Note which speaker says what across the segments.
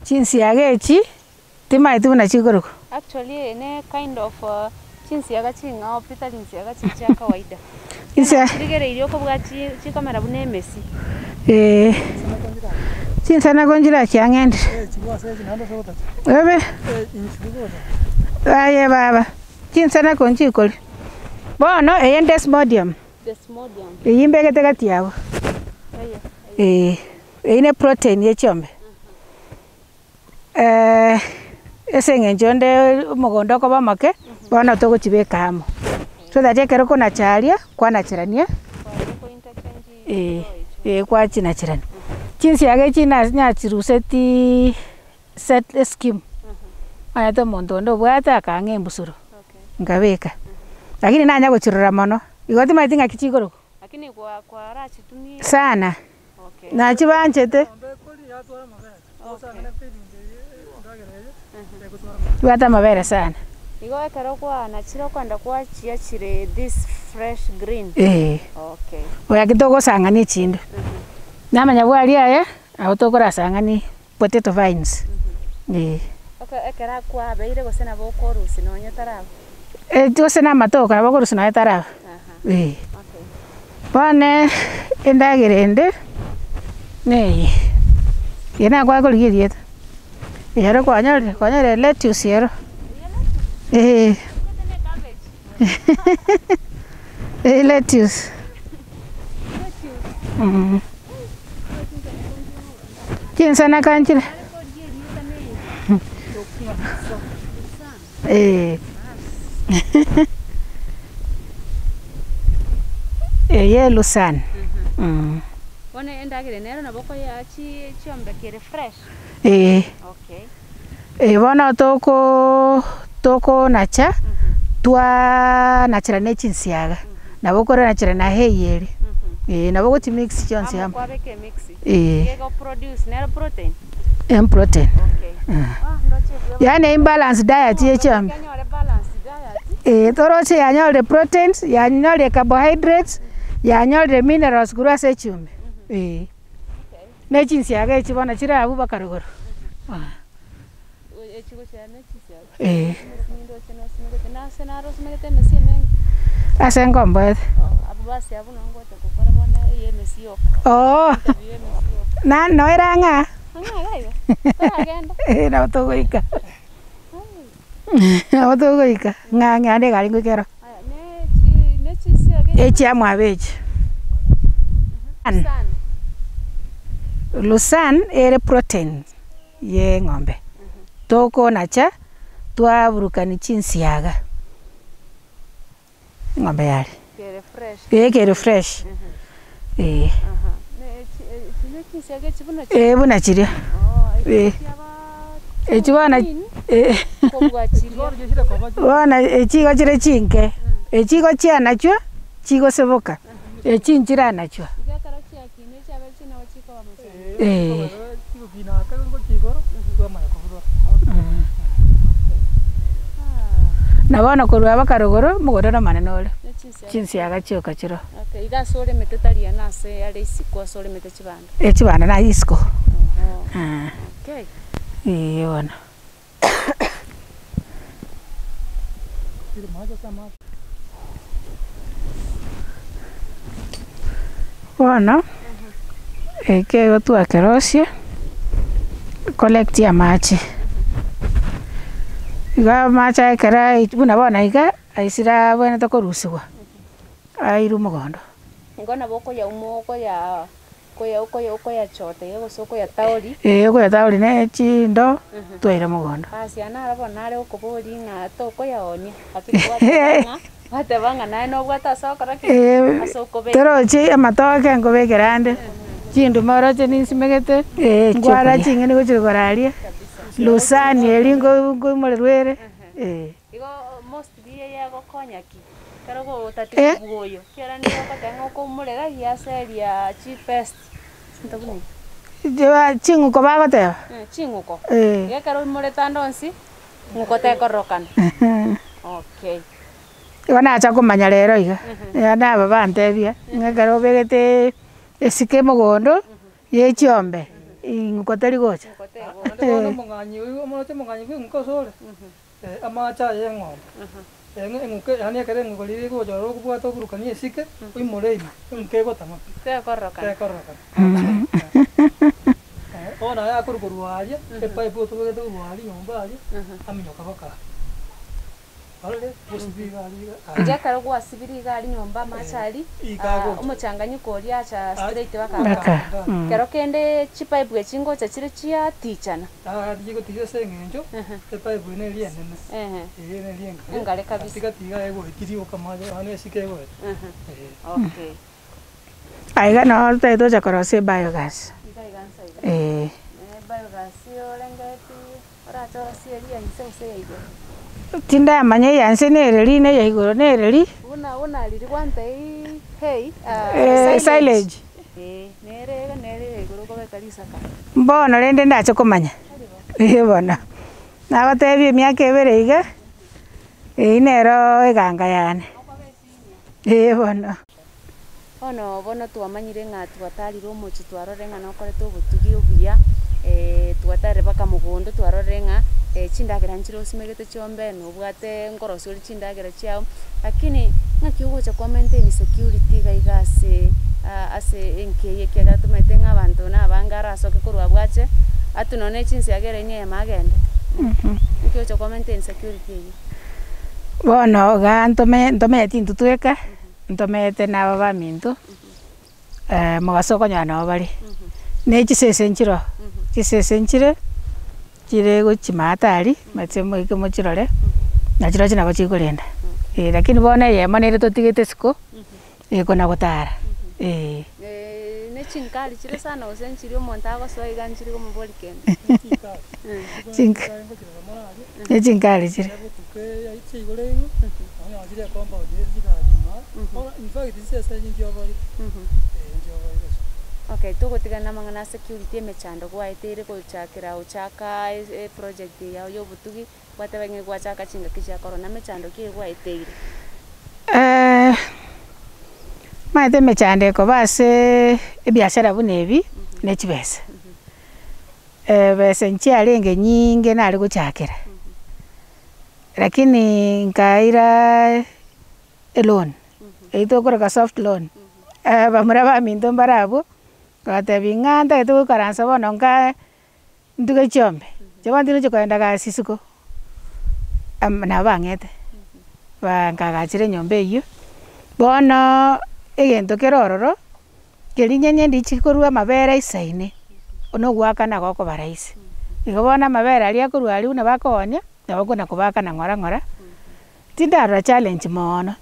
Speaker 1: Chinsiaga echi timaitu na chigoro.
Speaker 2: Actually ne kind of chinsiaga chinga pita chinsiaga chicha kawaida. Chigereire ko bwa chikamera bune mesi.
Speaker 1: Chinsana konjira chiangende. Ebe. Aye baba. Chinsana konji kol. Bono Desmodium.
Speaker 2: Desmodium.
Speaker 1: Yimbegete kati yabo. Ine protein ye chombe. Ese ngenjonde mugondo ko bamake bono to gochibeka hamo. So that ekero ko nacharia kwa nachirania. Kwa chinachirani. Chinsiaga china nyachiruseti set scheme. Aya to mondondo bwata kange mbusuru. Ngabeka. Lakini nanya gochirora mono. Igoti maitinga kichigoro.
Speaker 2: Lakini kwa rachi tuni
Speaker 1: sana. Okay. Na chibanchete. Bwata mabere sana.
Speaker 2: Igo ekero kwa nachiro kwanda kwa chiachire this fresh green. Okay.
Speaker 1: Oya kitogo sangani chindo. Namanya bwali aya autokora sangani potato vines.
Speaker 2: Okay, ekera kwa beire gosena bokorusi no nyatarabo.
Speaker 1: Gosena matoka na bokorusi no nyatarabo. Okay. Bone endagerende. Nei. Yena kwa kuligirieta. Yaro kwa nyore lettuce yero. Lettuce. Chinsana kanchile. Lusan.
Speaker 2: Bone endagire nero na boko ya chiombe kire fresh.
Speaker 1: Okay. Bona toko nacha twa nachira ne chinsiaga. Na boko nachira na heyeri. Na boko ti mix chonsi ham.
Speaker 2: Kwa beke mix. Kego produce nero protein.
Speaker 1: Protein.
Speaker 2: Okay.
Speaker 1: Yani imbalance diet ye chombe.
Speaker 2: Kanyore balance diet.
Speaker 1: Toroche yanyole proteins, yanyole carbohydrates, yanyole minerals gura se chumbe. Ne chinsiaga echi bona chira abu bakarogoro.
Speaker 2: Echigo cha ne chinsiaga. Na senaros megete mesieme.
Speaker 1: Asengombe.
Speaker 2: Abu basi abu nangote kokora bona ye mesio.
Speaker 1: Na no era nga.
Speaker 2: Nga
Speaker 1: na otogoika. Otogoika. Nga ande gari ngikero.
Speaker 2: Ne chinsiaga.
Speaker 1: Echi amwabechi. Lusan ere protein ye ng'ombe. Toko nacha twa burukani chinsiaga. Ng'ombe yale.
Speaker 2: Kere fresh.
Speaker 1: Kere fresh.
Speaker 2: Ne chinsiaga chibuna.
Speaker 1: Buna chiria. Echibana.
Speaker 2: Kobwa chiria.
Speaker 1: Wana echigo chire chinke. Echigo chiana chwa, chigo seboka. Echinchira nachwa. Na bona kurwa bakarogoro mugodora manene ole. Chinsiaga chioka chiro.
Speaker 2: Okay, iga sore metetaria na se ale isiko sore metechibanda.
Speaker 1: Chibanda na isiko.
Speaker 2: Okay.
Speaker 1: Yona. Bueno, que gotu akerosia collect ya machi. Iga macha ekera buna bona iga aisira bwana tokorusiwa. Airu mugondo.
Speaker 2: Ngona boko ya umoko ya koya chote yego soko ya tauri.
Speaker 1: Ko ya tauri ne chindo twaira mugondo.
Speaker 2: Asi ana arabona ari okobori nga toko ya onia. Atiko Ate banga na no gwata sokora ki asokobe.
Speaker 1: Tero chi amatoke ngobegerande. Chindu maro cheni simegete. Ngwara chingene go chigораria. Lusani elingo ngomorwere.
Speaker 2: Igo most biye ya gokonyaki. Karo go tati bugoyo. Kera ni okotenga ko murega ya seria chief first. Sintabuni.
Speaker 1: Jewa chinguko bagoteba.
Speaker 2: Chinguko. Ye karo mureta ndonsi. Ngukote korokan. Okay.
Speaker 1: Wana acha kumanya rero iga. Yana baba antebia. Ngakaro begete esike mugondo ye chiombe. Ngukoteri gocha.
Speaker 3: kono munganyi uyu omote munganyi uyu nkosore amacha yeng'ombe eng'uke yani ekere ng'ukolire gochora okobwata oburukania esike oimoreima nkegotama
Speaker 2: Tekoroka.
Speaker 3: tekoroka ona yakorukorwa aria epipe otobegete korwari nyomba aria aminyoka boka alre gosibiga
Speaker 2: Njekara gwasibiri igari nyomba machari. Omochanganyiko oria acha straight baka.
Speaker 1: Baka.
Speaker 2: Kero kende chipipe gechingo chachire chia tichana.
Speaker 3: digo tiga seng'encho epipe ene rienene ene rienga
Speaker 2: Engare kabisa.
Speaker 3: tiga ego itiri okamaje ane esike ego
Speaker 2: Okay.
Speaker 1: Aiga no taito chakorose biogas.
Speaker 2: Iga igansa iga. Biogas orengeti orachora sieria nse igo.
Speaker 1: Tinda manye yanse nereri ne yaigoro nereri.
Speaker 2: Una liri kwante hey
Speaker 1: Silage.
Speaker 2: Nere igoro ko bekarisa ka.
Speaker 1: Mbono rende ndache komanya. Bona. Nagotebie miaka ebere iga. Inero eganga yane. Bona.
Speaker 2: Ono bono twamanyire ng'a twatarire omochi twarore ng'a nokorete obotugi obuya twatarire baka mogondo twarore ng'a chindagera nchire osimegete chiombe nobwate nkorosi ori chindagera chiao lakini ng'aki ogocha kwa maintain security gaiga ase enkeye kiaga tumete ng'a abanto na abangara asoke korwa bwache atunone chinsiagera ine magende ng'aki ogocha kwa maintain security eye
Speaker 1: Bono ga ntomete intu tweka. Ntomete naba baminto. Mogaso konyana obari. Ne chisese nchiro. Chisese nchire. Chire gochimatari, matsemo ike mochirore. Na chiro china bachikorenda. Lakini bona yema nere totigete siko. Kona gotara.
Speaker 2: ne chinkali chire sana osenchiri omonto agosoa iga nchiri gomobori kende
Speaker 1: ne chinkali chire
Speaker 2: Okay, tugotigana mang'ana security emechando gwaeteire gochakera ochaka project yao yobutugi gwatebenge gwachaka chinga kicha corona mechando kire gwaeteire
Speaker 1: maete mechande ko base ebiashara bunebi ne chibesa besa nchiarenge nyinge nari gochakera lakini nkaira loan eito kora soft loan bamura baminto mbarabo gatebi ng'anta gete gokaransa bono nka ntuge chiombe chebantino chikoenda gasi siko na bang'ete bankagachire nyomba eyio bono egento kerororo kerinyenya ndichikorwa amabere isaine onogwakana gokobara ise igo bono amabere aria akorwa ariu nabakonia nabakona kobakana ng'ora tindarora challenge mono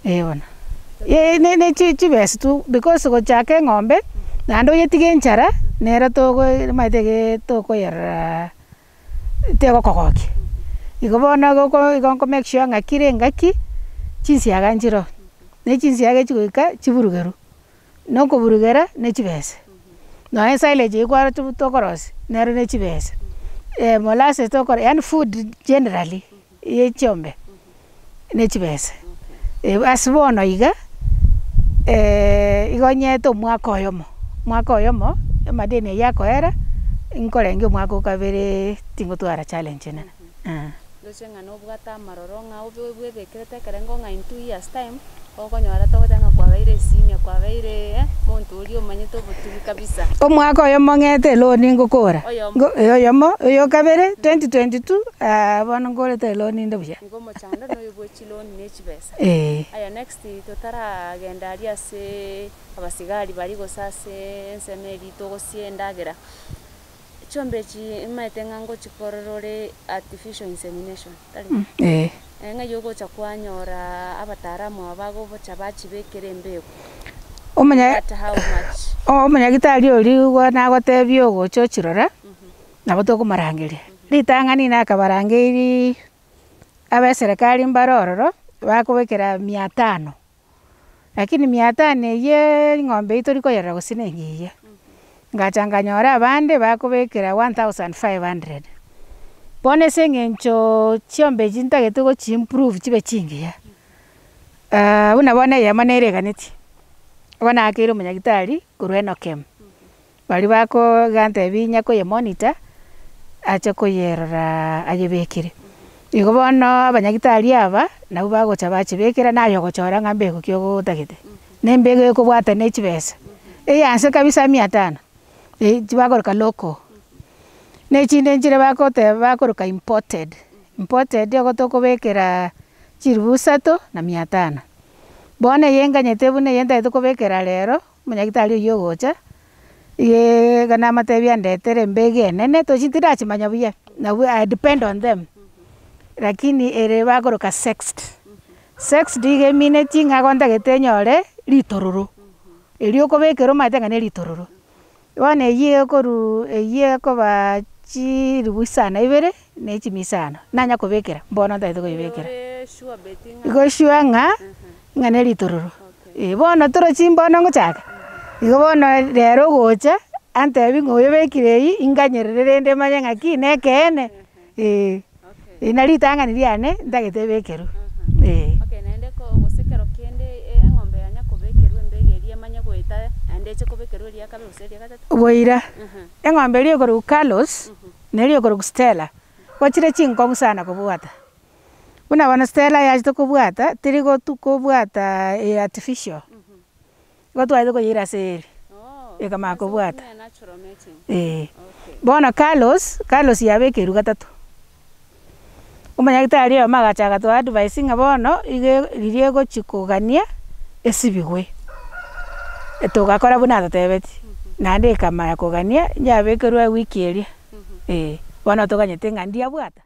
Speaker 1: bona ne chibesi tu because gochaka eng'ombe naende oyetige enchara nero maete tokoyerora tegokogokia igo bono igo nkomake sure ng'a kire engaki chinsiaga nchiro ne chinsiaga chigoika chiburugeru nokoburugera ne chibesa noe silage ikwaro tokorosi nero ne chibesa molasses tokoro yani food generally ye chiombe ne chibesa ase bono iga igonyete omwaka oyomo amadeni yakoera nkorenge omwaka okabere tingotwara challenge nene
Speaker 2: Doche ng'ana obwata amaroro ng'a bwebekerete kerengo ng'a in 2 years time okonyora togotanga kwabeire senior kwabeire monto ori omanyete obotugi kabisa
Speaker 1: omwaka oyomo ng'ete loan ngokora oyomo oyo kabere 2022 bono ngorete loan inde buya
Speaker 2: igo mochando noyo bwechi loan ne chibesa aya next totaragenda ari ase abasigari bari gosase ensemeri togosiendagera chombechi maete ng'ango chikororore artificial insemination tari ng'a yogocha kwanyora abataramu abagobocha bachibekera embego at how much
Speaker 1: omanyagitari ori nagotebia ogocha ochirora nabo tokomarangeria ritang'ani nakabarangeiri abeserikari mbarororo bakobekera 500 lakini 500 eye ng'ombe itori koyerera gosina engiya ngachanganyora abande bakobekera 1500 bono ase eng'encho chiombe chintagete gochiimprove chibe chingiya buna bono eyemo nereganetie bono akeire omonyagitari korwa enokem bari bakogantebi nyakoyemonita acha kuyerora ayebekire igo bono abanyagitari aba nabo bagocha bachibekera nayo gochora ng'ambe gokiogotakete nembego ekobwata na echibesa eyanse kabisa 500 chibagoroka local na echinde nchire bakoroka imported igo tokobekera chiribu 3 na 500 bono yenganyete buna yentaete kobekera rero munyagitari oyo ogocha iga namatebia ndetere mbege enene tochitirachi-manya buya I depend on them lakini ere bagoroka sexed iga emine ching'ago ntagete nyore ritororo eri okobekera omanyete ng'a na ritororo bono eyie ekoba chiribu 200 na echimi 5 nanya kobekera bono ntaete koibekera igo sure ng'a na ritororo bono torochi mbono ngochaka igo bono rero gocha antebi ng'oyebekire eyio inganyerere rende manye ng'aki nekeene na ritang'ani riane ntagete ebekerwa
Speaker 2: Okay, naende gosekero kende eng'ombe yanya kobekerwa embege eria emanye goeta naende eche kobekerwa eria kabere gose eria gatatu
Speaker 1: boira eng'ombe eria ekoroku Carlos neri ekoroku Stella gochire chinkong'u sana kobwata buna bono Stella yachete kobwata teri kobwata artificial igo twaete koyeira ase eri ekamanya kobwata
Speaker 2: natural mating.
Speaker 1: bono Carlos yabekerwa gatatu omanyagitari oyo magachaga to advice ng'a bono riria egochi kogania esibigwe togakora buna totebeti naende ekamanya kogania yabekerwa wiki eria bono toganyete ng'a ndiabwata.